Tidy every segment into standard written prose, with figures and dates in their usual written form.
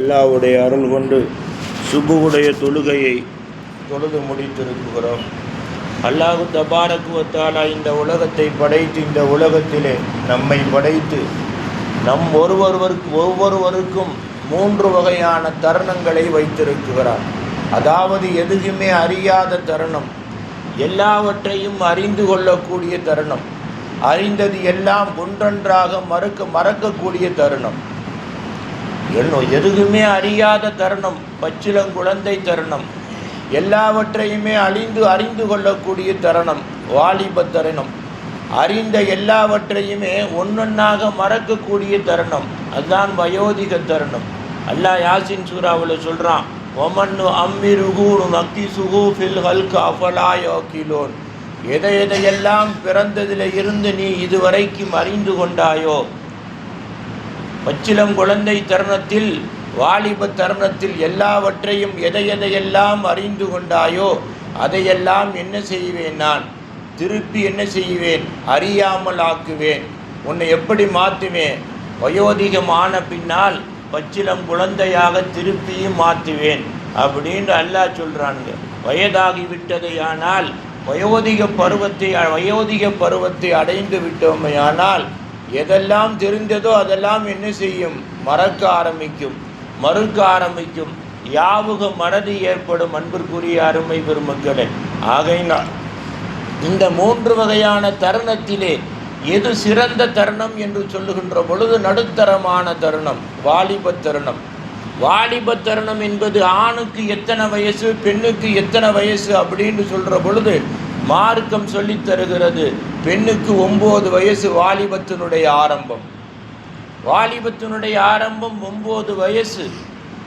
அல்லாஹ்வுடைய அருள் கொண்டு சுபுவுடைய தொழுகையை தொழுது முடித்திருக்கிறோம். அல்லாஹ் தபாரக் வ தஆலா இந்த உலகத்தை படைத்து இந்த உலகத்திலே நம்மை படைத்து நம் ஒவ்வொருவருக்கும் 3 வகையான தருணங்களை வைத்திருக்கிறார். அதாவது எதுவுமே அறியாத தருணம், எல்லாவற்றையும் அறிந்து கொள்ளக்கூடிய தருணம், அறிந்தது எல்லாம் ஒன்றொன்றாக மறக்கக்கூடிய தருணம், எதுவுமே அறியாத தருணம் பச்சிளங்குழந்தை தருணம், எல்லாவற்றையுமே அறிந்து கொள்ளக்கூடிய தருணம் வாலிப தருணம், அறிந்த எல்லாவற்றையுமே ஒன்றொன்றாக மறக்கக்கூடிய தருணம் அதுதான் வயோதிக தருணம். அல்லாஹ் யாசின் சூராவில் சொல்கிறான், ஒமன்னு அம்மிருகு நக்கிசுகு ஃபில் ஹல்க அஃபலா யோகிலோன், எதையெல்லாம் பிறந்ததில் இருந்து நீ இதுவரைக்கும் அறிந்து கொண்டாயோ, பச்சிலம் குழந்தை தருணத்தில் வாலிப தருணத்தில் எல்லாவற்றையும் எதையெல்லாம் அறிந்து கொண்டாயோ அதையெல்லாம் என்ன செய்வேன், நான் திருப்பி என்ன செய்வேன், அறியாமல் ஆக்குவேன், உன்னை எப்படி மாற்றுவேன், வயோதிகமான பின்னால் பச்சிலம் குழந்தையாக திருப்பியும் மாற்றுவேன் அப்படின்னு அல்லாஹ் சொல்கிறானுங்க. வயதாகிவிட்டதையானால் வயோதிக பருவத்தை அடைந்து விட்டோமையானால் எதெல்லாம் தெரிந்ததோ அதெல்லாம் என்ன செய்யும், மறுக்க ஆரம்பிக்கும், யாவுக மறதி ஏற்படும். அன்பிற்குரிய அருமை பெருமக்களே, ஆகையினால் இந்த 3 வகையான தருணத்திலே எது சிறந்த தருணம் என்று சொல்லுகின்ற பொழுது நடுத்தரமான தருணம் வாலிப தருணம். வாலிப தருணம் என்பது ஆணுக்கு எத்தனை வயசு பெண்ணுக்கு எத்தனை வயசு அப்படின்னு சொல்கிற பொழுது மார்க்கம் சொல்லித் தருகிறது, பெண்ணுக்கு 9 வயசு வாலிபத்தினுடைய ஆரம்பம். வாலிபத்தினுடைய ஆரம்பம் 9 வயசு.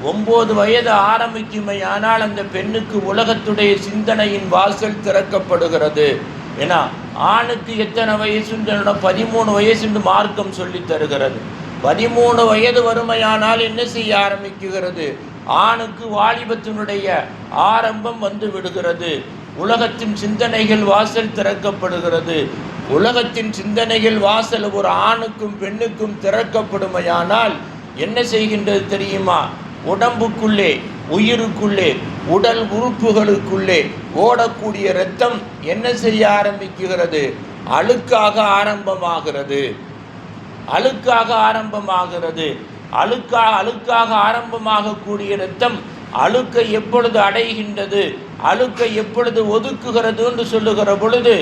9 வயது ஆரம்பிக்குமையானால் அந்த பெண்ணுக்கு உலகத்துடைய சிந்தனையின் வாசல் திறக்கப்படுகிறது. ஏன்னா ஆணுக்கு எத்தனை வயசுன்னு 13 வயசு என்று மார்க்கம் சொல்லித் தருகிறது. 13 வயது வறுமையானால் என்ன செய்ய ஆரம்பிக்குகிறது, ஆணுக்கு வாலிபத்தினுடைய ஆரம்பம் வந்து விடுகிறது. உலகத்தின் சிந்தனைகள் வாசல் திறக்கப்படுகிறது. உலகத்தின் சிந்தனைகள் வாசல் ஒரு ஆணுக்கும் பெண்ணுக்கும் திறக்கப்படுமையானால் என்ன செய்கின்றது தெரியுமா, உடம்புக்குள்ளே உயிருக்குள்ளே உடல் உறுப்புகளுக்குள்ளே ஓடக்கூடிய இரத்தம் என்ன செய்ய ஆரம்பிக்கிறது, அழுக்காக ஆரம்பமாகிறது. அழுக்காக ஆரம்பமாகக்கூடிய இரத்தம் அழுக்கை எப்பொழுது அடைகின்றது, அழுக்கை எப்பொழுது ஒதுக்குகிறது என்று சொல்லுகிற பொழுது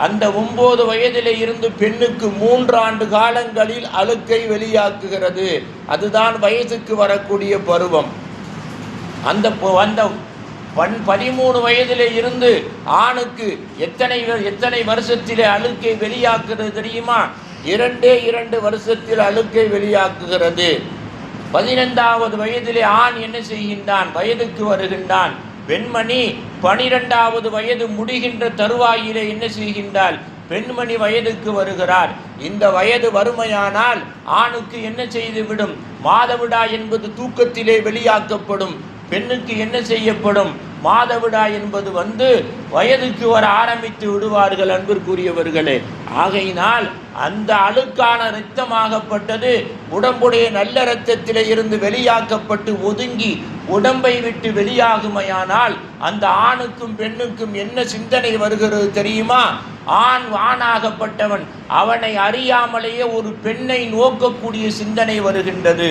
அந்த 9 வயதிலே இருந்து பெண்ணுக்கு 3 ஆண்டு காலங்களில் அழுக்கை வெளியாக்குகிறது. அதுதான் வயதுக்கு வரக்கூடிய பருவம். அந்த 13 வயதிலே இருந்து ஆணுக்கு எத்தனை வருஷத்திலே அழுக்கை வெளியாக்குறது தெரியுமா, 2 வருஷத்தில் அழுக்கை வெளியாக்குகிறது. 15வது வயதிலே ஆண் என்ன செய்கின்றான், வயதுக்கு வருகின்றான். பெண்மணி 12வது வயது முடிகின்ற தருவாயிலே என்ன செய்கின்றாள், பெண்மணி வயதுக்கு வருகிறார். இந்த வயது வறுமையானால் ஆணுக்கு என்ன செய்துவிடும், மாதவிடாய் என்பது தூக்கத்திலே வெளியாக்கப்படும். பெண்ணுக்கு என்ன செய்யப்படும், மாதவிடாய் என்பது வயதுக்கு வர ஆரம்பித்து விடுவார்கள். அன்பிற்குரியவர்களே, ஆகையினால் அந்த அழுக்கான இரத்தமாகப்பட்டது உடம்புடைய நல்ல இரத்தத்திலே இருந்து வெளியாக்கப்பட்டு ஒதுங்கி உடம்பை விட்டு வெளியாகுமையானால் அந்த ஆணுக்கும் பெண்ணுக்கும் என்ன சிந்தனை வருகிறது தெரியுமா, ஆணாகப்பட்டவன் அவனை அறியாமலேயே ஒரு பெண்ணை நோக்கக்கூடிய சிந்தனை வருகின்றது.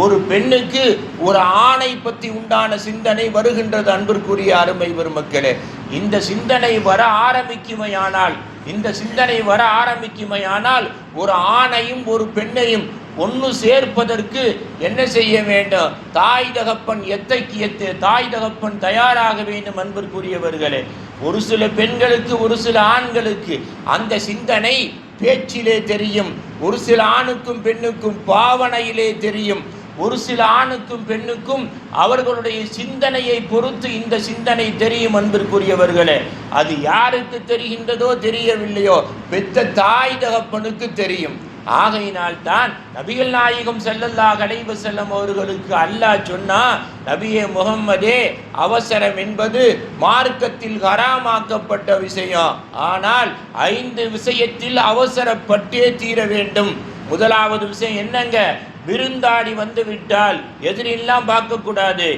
ஒரு பெண்ணுக்கு ஒரு ஆணை பற்றி உண்டான சிந்தனை வருகின்றது. அன்பிற்குரிய அருமை பெருமக்களே, இந்த சிந்தனை வர ஆரம்பிக்குமையானால் ஒரு ஆணையும் ஒரு பெண்ணையும் ஒன்று சேர்ப்பதற்கு என்ன செய்ய வேண்டும், தாய் தகப்பன் தயாராக வேண்டும். அன்பிற்குரியவர்களே, ஒரு சில பெண்களுக்கு ஒரு சில ஆண்களுக்கு அந்த சிந்தனை பேச்சிலே தெரியும், ஒரு சில ஆணுக்கும் பெண்ணுக்கும் பாவனையிலே தெரியும், ஒரு சில ஆணுக்கும் பெண்ணுக்கும் அவர்களுடைய சிந்தனையை பொறுத்து இந்த சிந்தனை தெரியும். அன்பிற்குரியவர்களே, அது யாருக்கு தெரிகின்றதோ தெரியவில்லையோ பெத்த தாய் தகப்பனுக்கு தெரியும். ஆகையினால் தான் நபிகள் நாயகம் ஸல்லல்லாஹு அலைஹி வஸல்லம் அவர்களுக்கு அல்லாஹ் சொன்னா, நபியே முகம்மதே, அவசரம் என்பது மார்க்கத்தில் ஹராமாக்கப்பட்ட விஷயம். ஆனால் 5 விஷயத்தில் அவசரப்பட்டே தீர வேண்டும். முதலாவது விஷயம் என்னங்க, விருந்தாடி வந்து விட்டால் எதிரெல்லாம் பார்க்கக்கூடாது,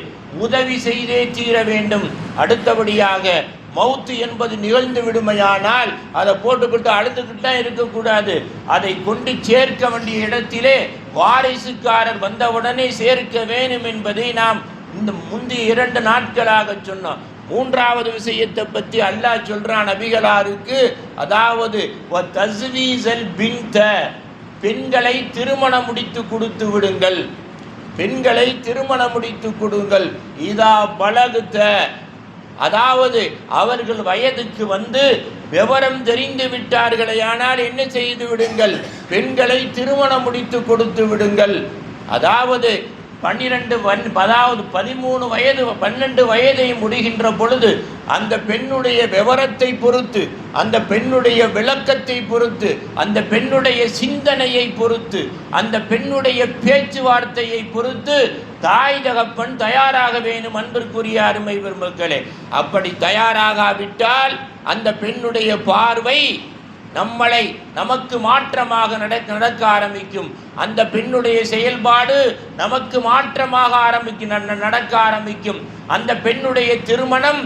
உதவி செய்தே தீர வேண்டும். அடுத்தபடியாக மௌத்து என்பது நிகழ்ந்து விடுமையானால் அதை போட்டுக்கிட்டு அழுதுகிட்டு தான் இருக்கக்கூடாது. அதை கொண்டு சேர்க்க வேண்டிய இடத்திலே வாரிசுக்காரர் வந்தவுடனே சேர்க்க வேண்டும் என்பதை நாம் இந்த முந்தைய 2 நாட்களாக சொன்னோம். 3வது விஷயத்தை பற்றி அல்லாஹ் சொல்றான் நபிகளாருக்கு, அதாவது பெண்களை திருமணம் முடித்து கொடுத்து விடுங்கள், பெண்களை திருமணம் முடித்து கொடுங்கள். இதா பலகுத்த, அதாவது அவர்கள் வயதுக்கு வந்து விவரம் தெரிந்து விட்டார்களே ஆனால் என்ன செய்து விடுங்கள், பெண்களை திருமணம் முடித்து கொடுத்து விடுங்கள். அதாவது 13 வயது 12 வயதை முடிகின்ற பொழுது அந்த பெண்ணுடைய விவரத்தை பொறுத்து, அந்த பெண்ணுடைய விளக்கத்தை பொறுத்து, அந்த பெண்ணுடைய சிந்தனையை பொறுத்து, அந்த பெண்ணுடைய பேச்சுவார்த்தையை பொறுத்து தாய் தகப்பன் தயாராக வேணும். அன்பிற்குரிய அருமை பெருமக்களே, அப்படி தயாராகாவிட்டால் அந்த பெண்ணுடைய பார்வை நமக்கு மாற்றமாக நடக்க ஆரம்பிக்கும். அந்த பெண்ணுடைய செயல்பாடு நமக்கு மாற்றமாக நடக்க ஆரம்பிக்கும். அந்த பெண்ணுடைய திருமணம்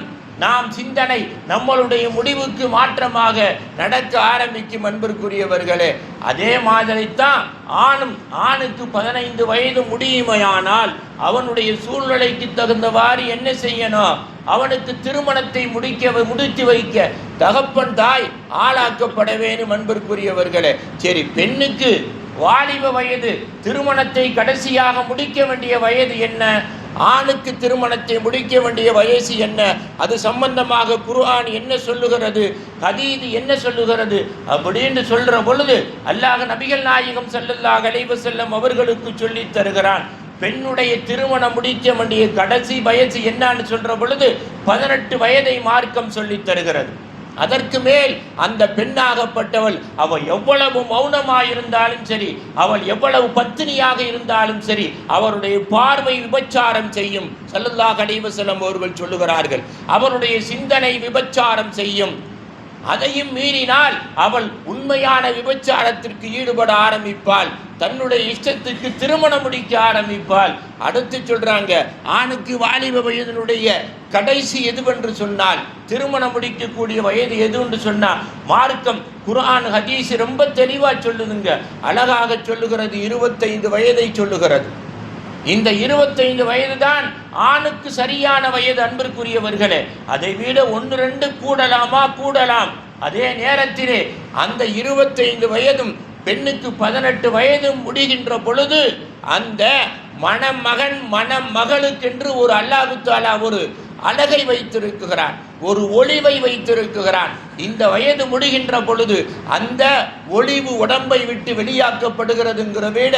சிந்தனை நம்மளுடைய முடிவுக்கு மாற்றமாக நடக்க ஆரம்பிக்கும். அன்பிற்குரியவர்களே, அதே மாதிரித்தான் ஆணுக்கு 15 வயது முடியுமையானால் அவனுடைய சூழ்நிலைக்கு தகுந்தவாறு என்ன செய்யணும், அவனுக்கு திருமணத்தை முடித்து வைக்க தகப்பன் தாய் ஆளாக்கப்பட வேண்டும். அன்பிற்குரியவர்களே, சரி, பெண்ணுக்கு வாலிப வயது, திருமணத்தை கடைசியாக முடிக்க வேண்டிய வயது என்ன, ஆணுக்கு திருமணத்தை முடிக்க வேண்டிய வயசு என்ன, அது சம்பந்தமாக குர்ஆன் என்ன சொல்லுகிறது, ஹதீஸ் என்ன சொல்லுகிறது அப்படின்னு சொல்ற பொழுது அல்லாஹ் நபிகள் நாயகம் ஸல்லல்லாஹு அலைஹி வஸல்லம் அவர்களுக்கு சொல்லி தருகிறான். பெண்ணுடைய திருமணம் முடிக்க வேண்டிய கடைசி வயசு என்னன்னு சொல்ற பொழுது 18 வயதை மார்க்கம் சொல்லி தருகிறது. அதற்கு மேல் அந்த பெண்ணாகப்பட்டவள் அவள் எவ்வளவு மௌனமாயிருந்தாலும் சரி, அவள் எவ்வளவு பத்தினியாக இருந்தாலும் சரி, அவருடைய பார்வை விபச்சாரம் செய்யும். ஸல்லல்லாஹு அலைஹி வஸல்லம் அவர்கள் சொல்லுகிறார்கள், அவருடைய சிந்தனை விபச்சாரம் செய்யும். அதையும் மீறினால் அவள் உண்மையான விபச்சாரத்திற்கு ஈடுபட ஆரம்பிப்பாள், தன்னுடைய இஷ்டத்துக்கு திருமணம் முடிக்க ஆரம்பிப்பாள். அடுத்து சொல்றாங்க, ஆணுக்கு வாலிப வயதினுடைய கடைசி எதுவென்று சொன்னால், திருமணம் முடிக்கக்கூடிய வயது எதுவென்று சொன்னால், மார்க்கம் குர்ஆன் ஹதீஸ் ரொம்ப தெளிவா சொல்லுதுங்க, அழகாக சொல்லுகிறது. 25 வயதை சொல்லுகிறது. இந்த 25 வயது தான் ஆணுக்கு சரியான வயது. அன்பிற்குரியவர்களே, அதை விட 1-2 கூடலாம். அதே நேரத்திலே அந்த 25 வயதும் பெண்ணுக்கு 18 வயதும் முடிகின்ற பொழுது அந்த மணமகளுக்கென்று ஒரு அல்லாஹ் தஆலா ஒரு அழகை வைத்திருக்கிறான், ஒரு ஒளிவை வைத்திருக்கிறான். இந்த வயது முடிகின்ற பொழுது அந்த ஒளிவு உடம்பை விட்டு வெளியாக்கப்படுகிறதுங்கிற விட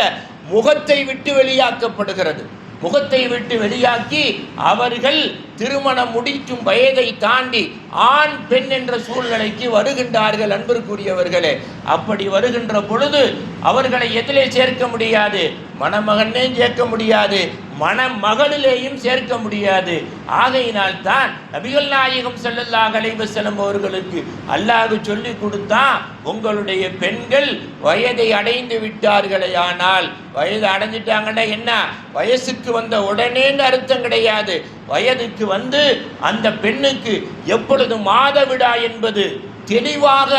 முகத்தை விட்டு வெளியாக்கப்படுகிறது. முகத்தை விட்டு வெளியாக்கி அவர்கள் திருமணம் முடிக்கும் வயதை தாண்டி ஆண் பெண் என்ற சூழ்நிலைக்கு வருகின்றார்கள். அன்பிற்குரியவர்களே, அப்படி வருகின்ற பொழுது அவர்களை எதிலே சேர்க்க முடியாது, மணமகனே சேர்க்க முடியாது, மணமகளிலேயும் சேர்க்க முடியாது. ஆகையினால் தான் நபிகள் நாயகம் ஸல்லல்லாஹு அலைஹி வஸல்லம் அவர்களுக்கு அல்லாஹ் சொல்லி கொடுத்தான், உங்களுடைய பெண்கள் வயதை அடைந்து விட்டார்களே, ஆனால் வயது அடைஞ்சிட்டாங்கன்னா என்ன, வயசுக்கு வந்த உடனேன்னு அர்த்தம் கிடையாது. வயதுக்கு வந்து அந்த பெண்ணுக்கு எப்பொழுது மாதவிடா என்பது தெளிவாக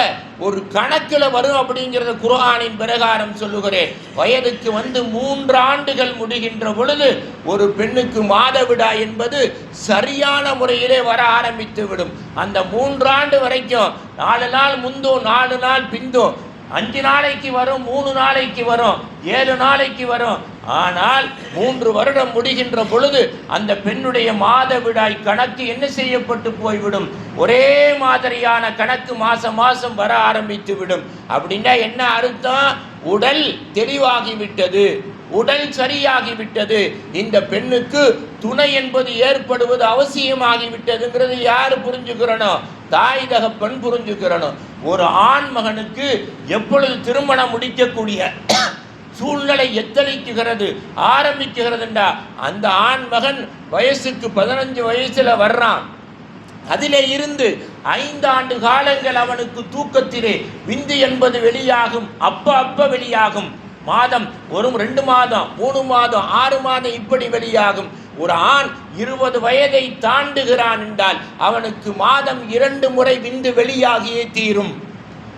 ஒரு கணக்கில் வரும் அப்படிங்கிறத குர்ஆனின் பிரகாரம் சொல்லுகிறேன். வயதுக்கு வந்து 3 ஆண்டுகள் முடிகின்ற பொழுது ஒரு பெண்ணுக்கு மாதவிடா என்பது சரியான முறையிலே வர ஆரம்பித்து விடும். அந்த 3 ஆண்டு வரைக்கும் 4 நாள் முந்தோ 4 நாள் பிந்தோ, 5 நாளைக்கு வரும், 3 நாளைக்கு வரும், 7 நாளைக்கு வரும். ஆனால் 3 வருடம் முடிகின்ற பொழுது அந்த பெண்ணுடைய மாதவிடாய் கணக்கு என்ன செய்யப்பட்டு போய்விடும், ஒரே மாதிரியான கணக்கு மாசம் வர ஆரம்பித்து விடும். அப்படின்னா என்ன அர்த்தம், உடல் தெளிவாகிவிட்டது, உடல் சரியாகிவிட்டது, இந்த பெண்ணுக்கு துணை என்பது ஏற்படுவது அவசியமாகிவிட்டதுங்கிறது யாரு புரிஞ்சுக்கிறனோ, தாய் தகப்பன் புரிஞ்சுக்கிறனும். ஒரு ஆண் மகனுக்கு எப்பொழுது திருமணம் முடிக்கக்கூடிய சூழ்நிலை எத்தனைக்குகிறது ஆரம்பிக்குகிறதுண்டா, அந்த ஆண் மகன் வயசுக்கு 15 வயசுல வர்றான், அதிலே இருந்து 5 ஆண்டு காலங்கள் அவனுக்கு தூக்கத்திலே விந்து என்பது வெளியாகும், அப்ப வெளியாகும். மாதம் ஒரு 2 மாதம் 3 மாதம் 6 மாதம் இப்படி வெளியாகும். ஒரு ஆண் 20 வயதை தாண்டுகிறான் என்றால் அவனுக்கு மாதம் 2 முறை விந்து வெளியாகியே தீரும்.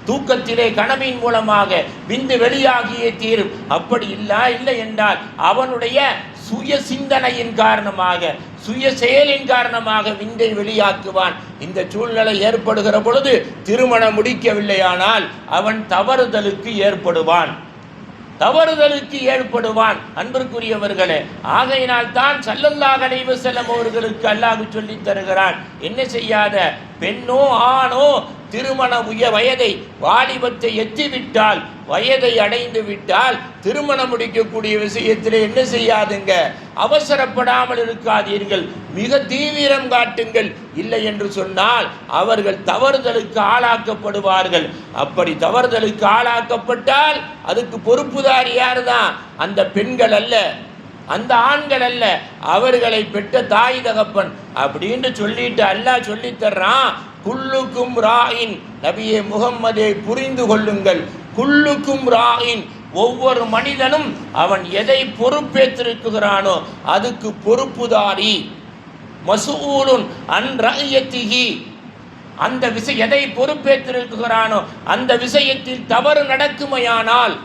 தூக்கத்திலே கனவின் மூலமாக விந்து வெளியாகியே தீரும். அப்படி இல்லை என்றால் அவனுடைய சுய சிந்தனையின் காரணமாக, சுய செயலின் காரணமாக விந்தை வெளியாக்குவான். இந்த சூழ்நிலை ஏற்படுகிற பொழுது திருமணம் முடிக்கவில்லையானால் அவன் தவறுதலுக்கு ஏற்படுவான். அன்பிற்குரியவர்களே, ஆகையினால் தான் ஸல்லல்லாஹு அலைஹி வஸல்லம் அவர்களுக்கு அல்லாஹ் சொல்லித் தருகிறான், என்ன செய்யாத பெண்ணோ ஆணோ திருமண வயதை வாலிபத்தை எத்திவிட்டால், வயதை அடைந்து விட்டால் திருமணம் முடிக்கக்கூடிய விஷயத்தில் என்ன செய்யாதுங்க, அவசரப்படாமல் இருக்காதீர்கள், மிக தீவிரம் காட்டுங்கள். இல்லை என்று சொன்னால் அவர்கள் தவறுதலுக்கு ஆளாக்கப்படுவார்கள். அப்படி தவறுதலுக்கு ஆளாக்கப்பட்டால் அதுக்கு பொறுப்புதாரி யார் தான்? அந்த பெண்கள் அல்ல, அந்த ஆண்கள் அல்ல, அவர்களை பெற்ற தாய் தகப்பன் அப்படின்னு சொல்லிட்டு அல்லாஹ் சொல்லி தர்றான். குல்லுக்கும் ராயின், நபியே முகம்மதே புரிந்து கொள்ளுங்கள், குல்லுக்கும் ராயின், ஒவ்வொரு மனிதனும் அவன் எதை பொறுப்பேற்றிருக்கிறானோ அதுக்கு பொறுப்புதாரி. மஸ்ஊலுன் அன் ரஅயத்திஹி, அந்த எதை பொறுப்பேற்றிருக்கிறானோ அந்த விஷயத்தில் தவறு நடக்குமையானால்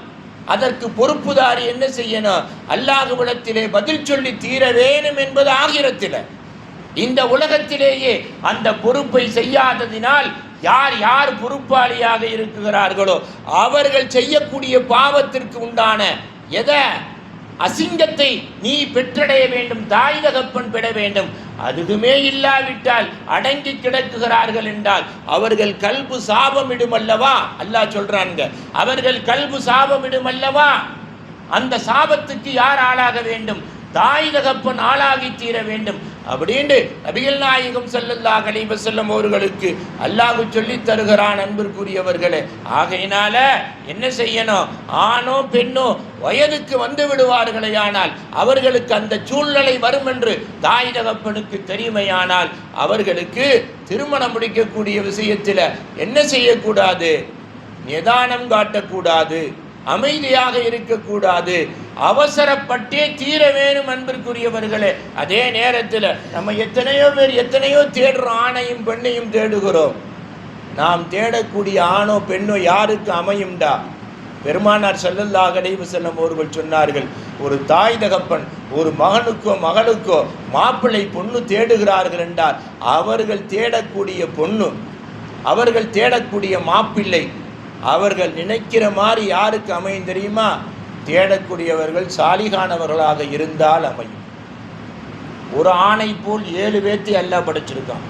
அதற்கு பொறுப்புதாரி என்ன செய்யணும்? அல்லாஹ்விடத்திலே பதில் சொல்லி தீர வேணும் என்பது ஆகிரத்தில். இந்த உலகத்திலேயே அந்த பொறுப்பை செய்யாததினால் யார் பொறுப்பாளியாக இருக்கிறார்களோ அவர்கள் செய்யக்கூடிய பாவத்திற்கு உண்டான அசிங்கத்தை நீ பெற்றடைய வேண்டும், தாய் தகப்பன் பெற வேண்டும். அதுவுமே இல்லாவிட்டால் அடங்கி கிடக்குகிறார்கள் என்றால் அவர்கள் கல்பு சாபமிடும் அல்லவா? அல்லாஹ் சொல்றாங்க, அவர்கள் கல்பு சாபமிடும் அல்லவா? அந்த சாபத்துக்கு யார் ஆளாக வேண்டும்? தாய் தகப்பன் ஆளாகி தீர வேண்டும் அப்படின்னு நபிகள் நாயகம் ஸல்லல்லாஹு அலைஹி வஸல்லம் அவர்களுக்கு அல்லாஹ் சொல்லி தருகிறான். அன்பிற்குரியவர்களே, ஆகையினால என்ன செய்யணும்? ஆணோ பெண்ணோ வயதுக்கு வந்து விடுவார்களேயானால் அவர்களுக்கு அந்த சூழ்நிலை வரும் என்று தாய் தகப்பனுக்கு தெரியுமையானால் அவர்களுக்கு திருமணம் முடிக்கக்கூடிய விஷயத்தில் என்ன செய்யக்கூடாது? நிதானம் காட்டக்கூடாது, அமைதியாக இருக்கக்கூடாது, அவசரப்பட்டே தீர வேணும். அன்பிற்குரியவர்களே, அதே நேரத்தில் நம்ம எத்தனையோ பேர் எத்தனையோ தேடுறோம், ஆணையும் பெண்ணையும் தேடுகிறோம். நாம் தேடக்கூடிய ஆணோ பெண்ணோ யாருக்கு அமையும்டா? பெருமானார் ஸல்லல்லாஹு அலைஹி வஸல்லம் அவர்கள் சொன்னார்கள், ஒரு தாய் தகப்பன் ஒரு மகனுக்கோ மகளுக்கோ மாப்பிள்ளை பொண்ணு தேடுகிறார்கள் என்றால் அவர்கள் தேடக்கூடிய பொண்ணு, அவர்கள் தேடக்கூடிய மாப்பிள்ளை அவர்கள் நினைக்கிற மாதிரி யாருக்கு அமையும் தெரியுமா? தேடக்கூடியவர்கள் சாலிகானவர்களாக இருந்தால் அமையும். ஒரு ஆணை போல் 7 பேர்த்தை அல்லாஹ் படைச்சிருக்கான்,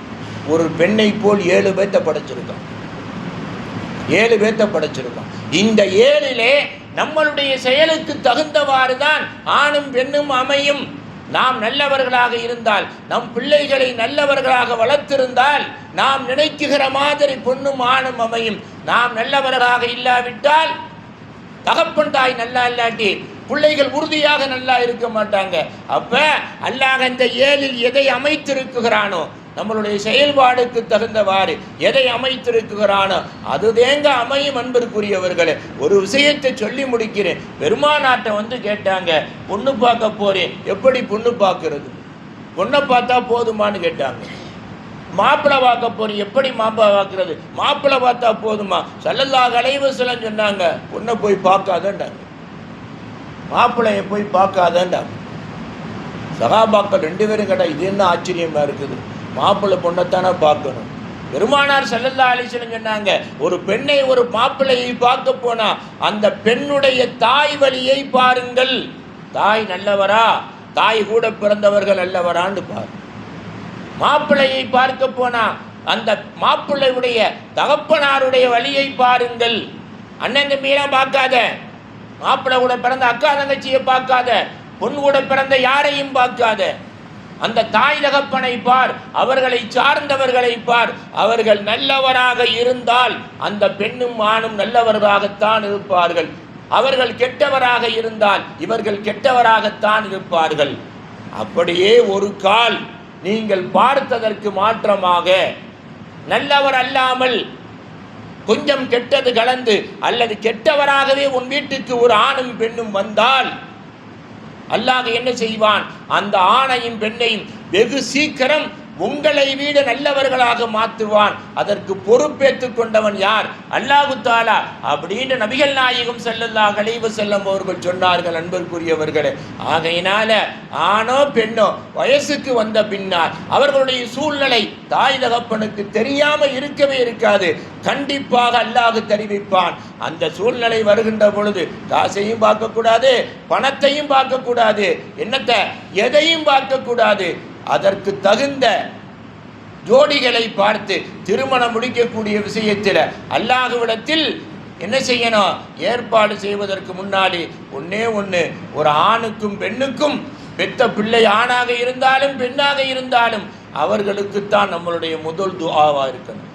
ஒரு பெண்ணை போல் 7 பேர்த்தை படைச்சிருக்கான், 7 பேர்த்தை படைச்சிருக்கான். இந்த 7லே நம்மளுடைய செயலுக்கு தகுந்தவாறு தான் ஆணும் பெண்ணும் அமையும். நாம் நல்லவர்களாக இருந்தால், நம் பிள்ளைகளை நல்லவர்களாக வளர்த்திருந்தால் நாம் நினைக்குகிற மாதிரி பொண்ணும் ஆணும் அமையும். நாம் நல்லவர்களாக இல்லாவிட்டால், தகப்பன் தாய் நல்லா இல்லாட்டி பிள்ளைகள் உறுதியாக நல்லா இருக்க மாட்டாங்க. அப்ப அல்லாஹ் இந்த 7இல் எதை அமைத்திருக்கிறானோ, நம்மளுடைய செயல்பாடுக்கு தகுந்தவாறு எதை அமைத்திருக்கிறானோ அது தேங்க அமையும். அன்பிற்குரியவர்களே, ஒரு விஷயத்தை சொல்லி முடிக்கிறேன். பெருமானாட்ட வந்து கேட்டாங்க, பொண்ணு பார்க்க போறேன், எப்படி பொண்ணு பார்க்கறது? பொண்ணை பார்த்தா போதுமான்னு கேட்டாங்க. மாப்பிள்ளை பார்க்க போறேன், எப்படி மாப்பிள்ளை பார்க்கறது? மாப்பிள்ளை பார்த்தா போதுமா? ஸல்லல்லாஹு அலைஹி வஸல்லம் சொன்னாங்க, பொண்ணை போய் பார்க்காதண்டாங்க, மாப்பிள்ளையை போய் பார்க்காதண்டாங்க. சஹாபாக்கள் 2 பேரும் கேட்டா, இது என்ன ஆச்சரியமா இருக்குது, மாப்பிள்ளை பொண்ணைத்தானே பார்க்கணும். பெருமானார் ஸல்லல்லாஹு அலைஹி வஸல்லம் சொன்னாங்க, ஒரு பெண்ணை ஒரு மாப்பிள்ளையை பார்க்க போனா அந்த பெண்ணுடைய தாய் வழியை பாருங்கள். தாய் நல்லவரா, தாய் கூட பிறந்தவர்கள் நல்லவரான்னு பாரு. மாப்பிள்ளையை பார்க்க போனா அந்த மாப்பிள்ளையுடைய தகப்பனாருடைய வழியை பாருங்கள். அண்ணன் தம்பியெல்லாம் பார்க்காத, மாப்பிள்ளை கூட பிறந்த அக்கா தங்கச்சியை பார்க்காத, பொண்ணு கூட பிறந்த யாரையும் பார்க்காத, அந்த தாய் தகப்பனை பார், அவர்களை சார்ந்தவர்களை பார். அவர்கள் நல்லவராக இருந்தால் அந்த பெண்ணும் ஆணும் நல்லவர்களாகத்தான் இருப்பார்கள். அவர்கள் கெட்டவராக இருந்தால் இவர்கள் கெட்டவராகத்தான் இருப்பார்கள். அப்படியே ஒரு கால் நீங்கள் பார்த்ததற்கு மாற்றமாக நல்லவர் அல்லாமல் கொஞ்சம் கெட்டது கலந்து அல்லது கெட்டவராகவே உன் வீட்டுக்கு ஒரு ஆணும் பெண்ணும் வந்தால் அல்லாஹ் என்ன செய்வான்? அந்த ஆணையும் பெண்ணையும் வெகு சீக்கிரம் உங்களை விட நல்லவர்களாக மாற்றுவான். அதற்கு பொறுப்பேற்றுக் கொண்டவன் யார்? அல்லாஹு தாலா அப்படின்னு நபிகள் நாயகம் ஸல்லல்லாஹு அலைஹி வஸல்லம் அவர்கள் சொன்னார்கள். அன்பிற்குரியவர்களே, ஆகையினால ஆணோ பெண்ணோ வயசுக்கு வந்த பின்னால் அவர்களுடைய சூழ்நிலை தாய் தகப்பனுக்கு தெரியாம இருக்கவே இருக்காது. கண்டிப்பாக அல்லாஹ் தெரிவிப்பான். அந்த சூழ்நிலை வருகின்ற பொழுது காசையும் பார்க்கக்கூடாது, பணத்தையும் பார்க்கக்கூடாது, என்னத்தை எதையும் பார்க்கக்கூடாது. அதற்கு தகுந்த ஜோடிகளை பார்த்து திருமணம் முடிக்கக்கூடிய விஷயத்தில் அல்லாஹ்விடத்தில் என்ன செய்யணும்? ஏற்பாடு செய்வதற்கு முன்னாடி ஒன்னே ஒன்று, ஒரு ஆணுக்கும் பெண்ணுக்கும் பெத்த பிள்ளை ஆணாக இருந்தாலும் பெண்ணாக இருந்தாலும் அவர்களுக்குத்தான் நம்மளுடைய முதல் துஆவா இருக்கணும்.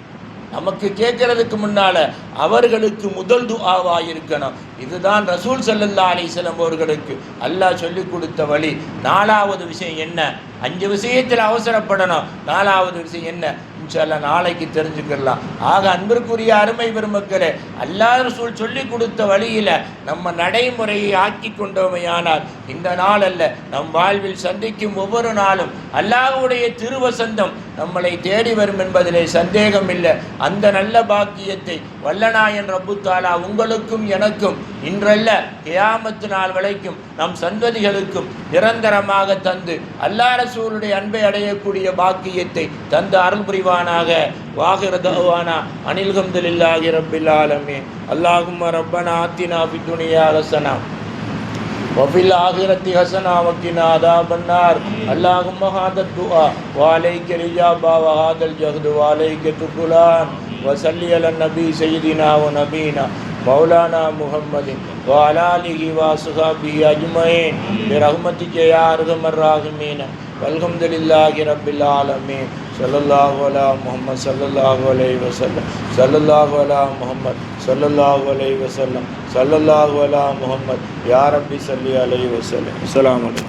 நமக்கு கேட்கறதுக்கு முன்னால அவர்களுக்கு முதல் துஆவா இருக்கணும். இதுதான் ரசூல் ஸல்லல்லாஹு அலைஹி வஸல்லம் அவர்களுக்கு அல்லாஹ் சொல்லி கொடுத்த வழி. நாலாவது விஷயம் என்ன? 5 விஷயத்தில் அவசரப்படணும். நாலாவது விஷயம் என்ன? இன்ஷா அல்லாஹ் நாளைக்கு தெரிஞ்சுக்கலாம். ஆக அன்பிற்குரிய அருமை பெருமக்களே, அல்லாஹ் ரசூல் சொல்லி கொடுத்த வழியில நம்ம நடைமுறையை ஆக்கி கொண்டோமையானால் இந்த நாள் அல்ல, நம் வாழ்வில் சந்திக்கும் ஒவ்வொரு நாளும் அல்லாஹ்வுடைய திருவசந்தம் நம்மளை தேடி வரும் என்பதிலே சந்தேகம் இல்லை. அந்த நல்ல பாக்கியத்தை வல்லநாயன் ரப்பு தாலா உங்களுக்கும் எனக்கும் இன்றல்ல கியாமத்து நாள் வரைக்கும் நம் சந்ததிகளுக்கும் நிரந்தரமாக தந்து அல்லாஹ் ரசூலுடைய அன்பை அடையக்கூடிய பாக்கியத்தை தந்து அருள் புரிவானாக. வாகிர தஅவானா அனில் ஹம்துலில்லாஹி ரப்பில் ஆலமீன். அல்லாஹும்ம ரப்பனா ஆத்தினா ஃபித் துன்யா ஹஸனா وفي الآخرة حسنة وقنا عذاب النار. اللهم هذا الدعاء وعليك الإجابة وهذا الجهد وعليك التكلان. وصلي على النبي سيدنا ونبينا مولانا محمد وعلى آله وصحبه أجمعين برحمتك يا أرحم الراحمين. والحمد لله رب العالمين. صلى الله على محمد صلى الله عليه وسلم. صلى الله على محمد صلى الله عليه وسلم. صلى الله على محمد. يا ربي صل عليه وسلم. السلام عليكم.